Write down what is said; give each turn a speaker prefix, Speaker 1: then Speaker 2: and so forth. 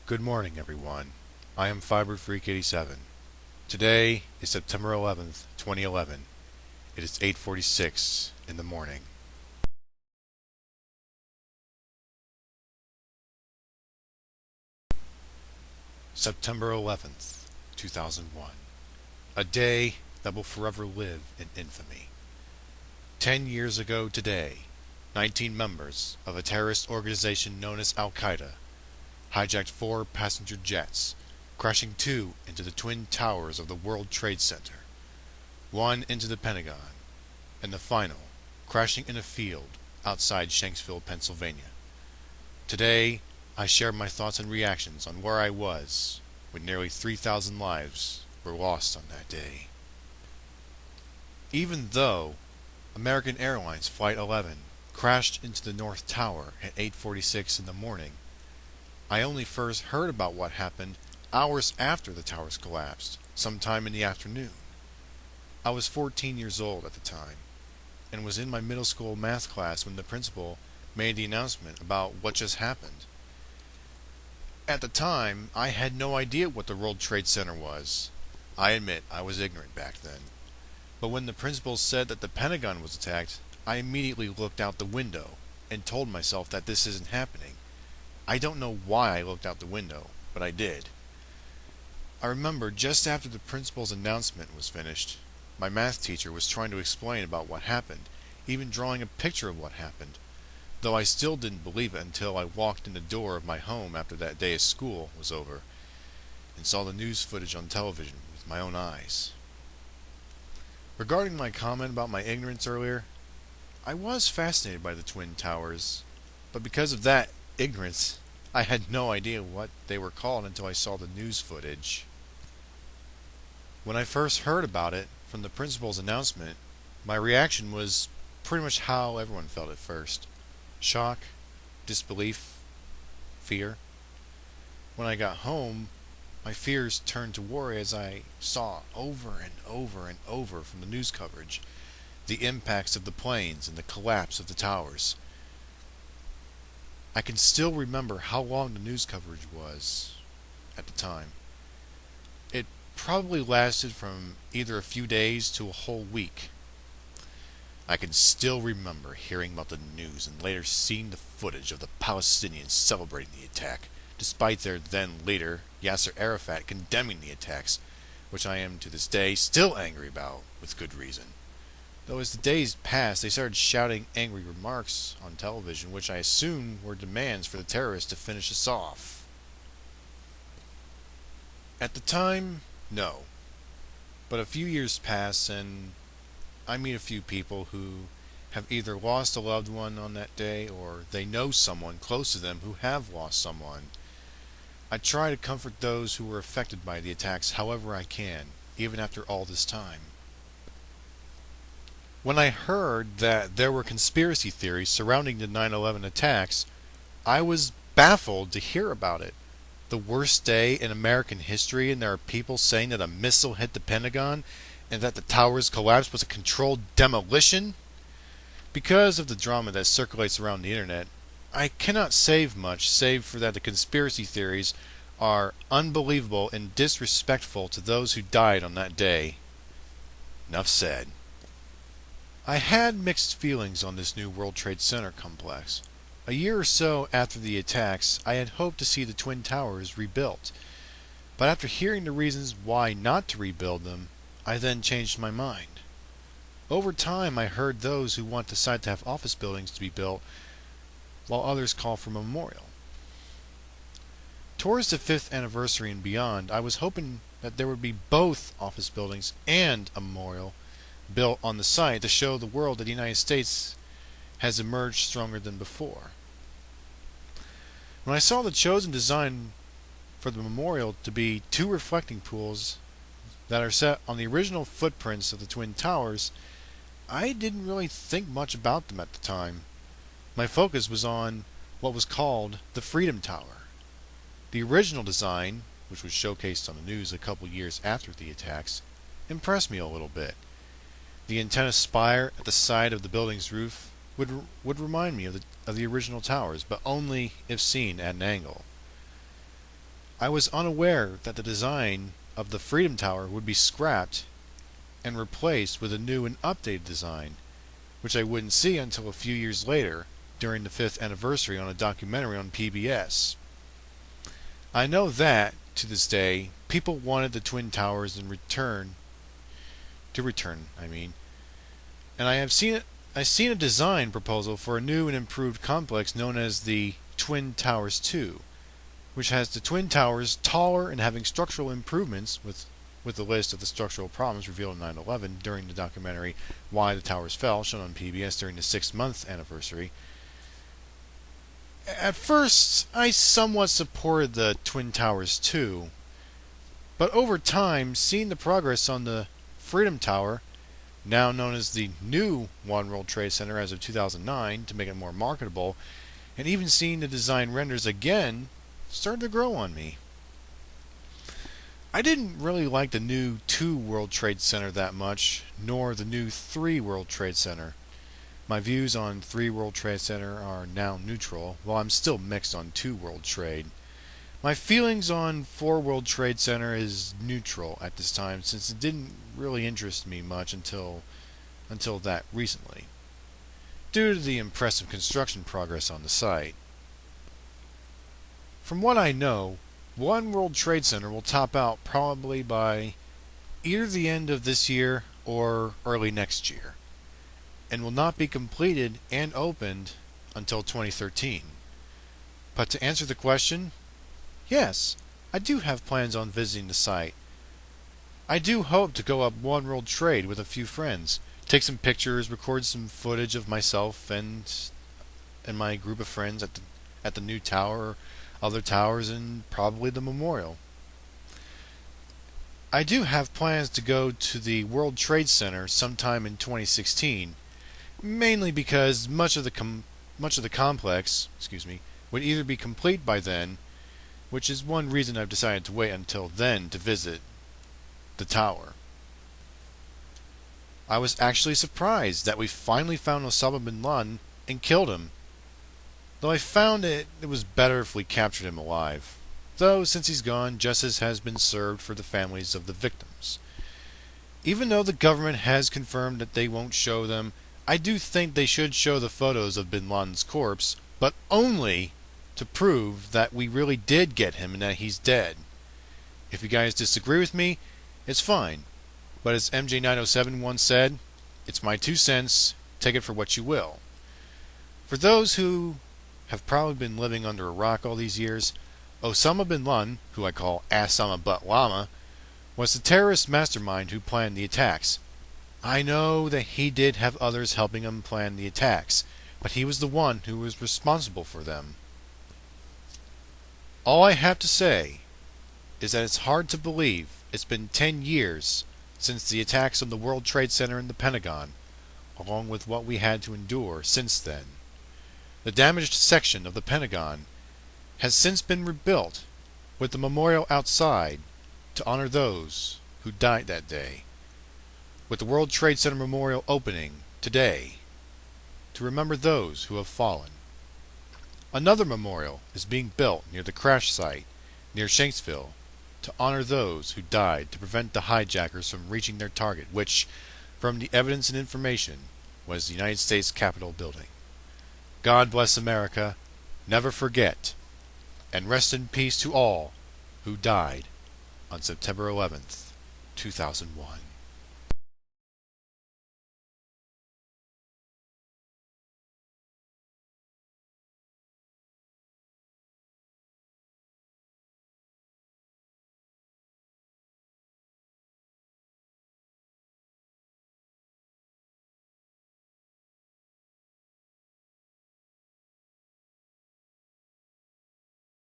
Speaker 1: Good morning, everyone. I am FiberFreak87. Today is September 11th, 2011. It is 8:46 in the morning. September 11th, 2001. A day that will forever live in infamy. 10 years ago today, 19 members of a terrorist organization known as al-Qaeda hijacked 4 passenger jets, crashing 2 into the twin towers of the World Trade Center, 1 into the Pentagon, and the final crashing in a field outside Shanksville, Pennsylvania. Today, I share my thoughts and reactions on where I was when nearly 3,000 lives were lost on that day. Even though American Airlines Flight 11 crashed into the North Tower at 8:46 in the morning, I only first heard about what happened hours after the towers collapsed, sometime in the afternoon. I was 14 years old at the time, and was in my middle school math class when the principal made the announcement about what just happened. At the time, I had no idea what the World Trade Center was. I admit I was ignorant back then. But when the principal said that the Pentagon was attacked, I immediately looked out the window and told myself that this isn't happening. I don't know why I looked out the window, but I did. I remember just after the principal's announcement was finished, my math teacher was trying to explain about what happened, even drawing a picture of what happened, though I still didn't believe it until I walked in the door of my home after that day of school was over, and saw the news footage on television with my own eyes. Regarding my comment about my ignorance earlier, I was fascinated by the Twin Towers, but because of that ignorance, I had no idea what they were called until I saw the news footage. When I first heard about it from the principal's announcement, my reaction was pretty much how everyone felt at first. Shock, disbelief, fear. When I got home, my fears turned to worry as I saw over and over and over from the news coverage the impacts of the planes and the collapse of the towers. I can still remember how long the news coverage was at the time. It probably lasted from either a few days to a whole week. I can still remember hearing about the news and later seeing the footage of the Palestinians celebrating the attack, despite their then leader, Yasser Arafat, condemning the attacks, which I am to this day still angry about, with good reason. Though as the days passed, they started shouting angry remarks on television, which I assume were demands for the terrorists to finish us off. At the time, no. But a few years pass, and I meet a few people who have either lost a loved one on that day, or they know someone close to them who have lost someone. I try to comfort those who were affected by the attacks however I can, even after all this time. When I heard that there were conspiracy theories surrounding the 9/11 attacks, I was baffled to hear about it. The worst day in American history, and there are people saying that a missile hit the Pentagon and that the towers collapse was a controlled demolition? Because of the drama that circulates around the internet, I cannot say much save for that the conspiracy theories are unbelievable and disrespectful to those who died on that day. Enough said. I had mixed feelings on this new World Trade Center complex. A year or so after the attacks, I had hoped to see the Twin Towers rebuilt. But after hearing the reasons why not to rebuild them, I then changed my mind. Over time, I heard those who want the site to have office buildings to be built, while others call for a memorial. Towards the 5th anniversary and beyond, I was hoping that there would be both office buildings and a memorial built on the site to show the world that the United States has emerged stronger than before. When I saw the chosen design for the memorial to be 2 reflecting pools that are set on the original footprints of the Twin Towers, I didn't really think much about them at the time. My focus was on what was called the Freedom Tower. The original design, which was showcased on the news a couple years after the attacks, impressed me a little bit. The antenna spire at the side of the building's roof would remind me of the original towers, but only if seen at an angle. I was unaware that the design of the Freedom Tower would be scrapped and replaced with a new and updated design, which I wouldn't see until a few years later during the 5th anniversary on a documentary on PBS. I know that, to this day, people wanted the Twin Towers in return, and I've seen a design proposal for a new and improved complex known as the Twin Towers 2, which has the Twin Towers taller and having structural improvements with a list of the structural problems revealed in 9/11 during the documentary Why the Towers Fell, shown on PBS during the 6th anniversary. At first, I somewhat supported the Twin Towers 2, but over time, seeing the progress on the Freedom Tower, now known as the new One World Trade Center as of 2009 to make it more marketable, and even seeing the design renders again, started to grow on me. I didn't really like the new 2 World Trade Center that much, nor the new 3 World Trade Center. My views on 3 World Trade Center are now neutral, while I'm still mixed on 2 World Trade. My feelings on 4 World Trade Center is neutral at this time, since it didn't really interest me much until that recently, due to the impressive construction progress on the site. From what I know, 1 World Trade Center will top out probably by either the end of this year or early next year, and will not be completed and opened until 2013. But to answer the question, yes, I do have plans on visiting the site. I do hope to go up One World Trade with a few friends, take some pictures, record some footage of myself and my group of friends at the new tower, other towers, and probably the memorial. I do have plans to go to the World Trade Center sometime in 2016, mainly because much of the complex, would either be complete by then, which is one reason I've decided to wait until then to visit the tower. I was actually surprised that we finally found Osama bin Laden and killed him, though I found it was better if we captured him alive. Though, since he's gone, justice has been served for the families of the victims. Even though the government has confirmed that they won't show them, I do think they should show the photos of bin Laden's corpse, but only to prove that we really did get him and that he's dead. If you guys disagree with me, it's fine. But as MJ907 once said, it's my 2 cents, take it for what you will. For those who have probably been living under a rock all these years, Osama bin Laden, who I call Assama Butt Llama, was the terrorist mastermind who planned the attacks. I know that he did have others helping him plan the attacks, but he was the one who was responsible for them. All I have to say is that it's hard to believe it's been 10 years since the attacks on the World Trade Center and the Pentagon, along with what we had to endure since then. The damaged section of the Pentagon has since been rebuilt, with the memorial outside to honor those who died that day, with the World Trade Center Memorial opening today to remember those who have fallen. Another memorial is being built near the crash site near Shanksville to honor those who died to prevent the hijackers from reaching their target, which, from the evidence and information, was the United States Capitol building. God bless America, never forget, and rest in peace to all who died on September 11th, 2001.